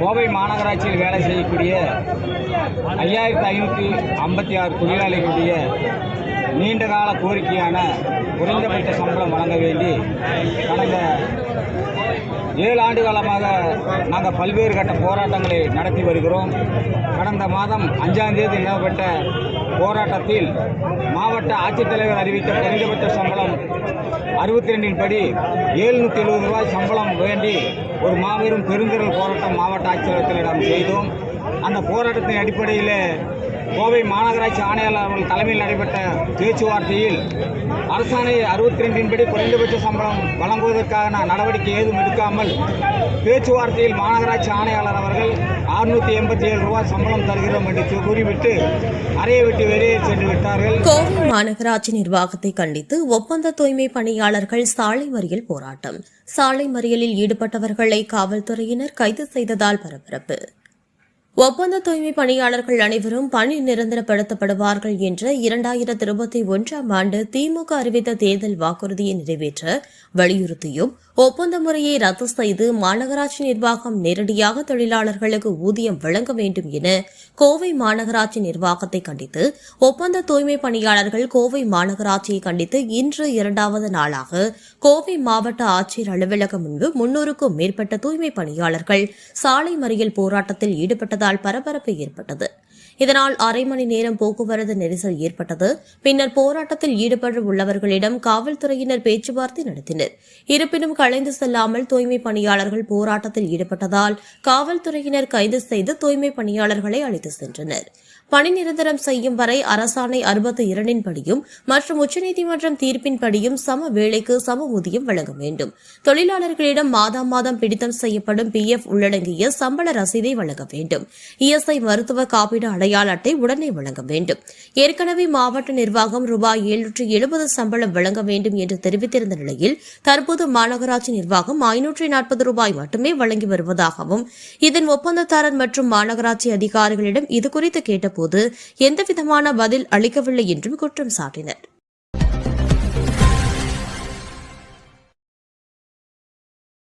கோவை மாநகராட்சியில் வேலை செய்யக்கூடிய 5556 தொழிலாளிகளுடைய நீண்டகால கோரிக்கையான குறைந்தபட்ச சம்பளம் வழங்க வேண்டி கடந்த 7 ஆண்டு காலமாக நாங்கள் பல்வேறு கட்ட போராட்டங்களை நடத்தி வருகிறோம். கடந்த மாதம் 5ஆம் தேதி நடைபெற்ற போராட்டத்தில் மாவட்ட ஆட்சித்தலைவர் அறிவித்த குறைந்தபட்ச சம்பளம் 62 படி 770 ரூபாய் சம்பளம் வேண்டி ஒரு மாபெரும் பெருந்திரள் போராட்டம் மாவட்ட ஆட்சித்தலைவரிடம் செய்தோம். அந்த போராட்டத்தின் அடிப்படையில் கோவை மாநகராட்சி ஆணையாளர் அவர்கள் தலைமையில் நடைபெற்ற பேச்சுவார்த்தையில் அரசாணை 62 படி குறைந்தபட்ச சம்பளம் வழங்குவதற்கான நடவடிக்கை ஏதும் எடுக்காமல் பேச்சுவார்த்தையில் மாநகராட்சி ஆணையாளர் அவர்கள் 687 ரூபாய் சம்பளம் தருகிறோம் என்று கூறிவிட்டு அறையை விட்டு வெளியே சென்று விட்டார்கள். கோவை மாநகராட்சி நிர்வாகத்தை கண்டித்து ஒப்பந்த தூய்மை பணியாளர்கள் சாலை மறியல் போராட்டம். சாலை மறியலில் ஈடுபட்டவர்களை காவல்துறையினர் கைது செய்ததால் பரபரப்பு. ஒப்பந்த தூய்மை பணியாளர்கள் அனைவரும் பணி நிரந்தரப்படுத்தப்படுவார்கள் என்ற 2021ஆம் ஆண்டு திமுக அறிவித்த தேர்தல் வாக்குறுதியை நிறைவேற்ற வலியுறுத்தியும் ஒப்பந்த முறையை ரத்து செய்து மாநகராட்சி நிர்வாகம் நேரடியாக தொழிலாளர்களுக்கு ஊதியம் வழங்க வேண்டும் என கோவை மாநகராட்சி நிர்வாகத்தை கண்டித்து ஒப்பந்த தூய்மை பணியாளர்கள் கோவை மாநகராட்சியை கண்டித்து இன்று 2வது நாளாக கோவை மாவட்ட ஆட்சியர் அலுவலகம் முன்பு 300க்கும் மேற்பட்ட தூய்மை பணியாளர்கள் சாலை மறியல் போராட்டத்தில் ஈடுபட்டதால் பரபரப்பு ஏற்பட்டது. இதனால் அரை மணி நேரம் போக்குவரத்து நெரிசல் ஏற்பட்டது. பின்னர் போராட்டத்தில் ஈடுபட உள்ளவர்களிடம் காவல்துறையினர் பேச்சுவார்த்தை நடத்தினர். இருப்பினும் கலைந்து செல்லாமல் தூய்மை பணியாளர்கள் போராட்டத்தில் ஈடுபட்டதால் காவல்துறையினர் கைது செய்து தூய்மை பணியாளர்களை அழைத்து சென்றனர். பணி நிரந்தரம் செய்யும் வரை அரசாணை 62 படியும் மற்றும் உச்சநீதிமன்றம் தீர்ப்பின்படியும் சம வேளைக்கு சம ஊதியம் வழங்க வேண்டும். தொழிலாளர்களிடம் மாதம் பிடித்தம் செய்யப்படும் PF உள்ளடங்கிய சம்பள ரசீதை வழங்க வேண்டும். ESI மருத்துவ காப்பீடு அடையாள அட்டை உடனே வழங்க வேண்டும். ஏற்கனவே மாவட்ட நிர்வாகம் ரூபாய் 770 சம்பளம் வழங்க வேண்டும் என்று தெரிவித்திருந்த நிலையில் தற்போது மாநகராட்சி நிர்வாகம் 540 ரூபாய் மட்டுமே வழங்கி வருவதாகவும் இதன் ஒப்பந்ததாரர் மற்றும் மாநகராட்சி அதிகாரிகளிடம் இதுகுறித்து கேட்டபோது எந்தவிதமான பதில் அளிக்கவில்லை என்றும் குற்றம் சாட்டினர்.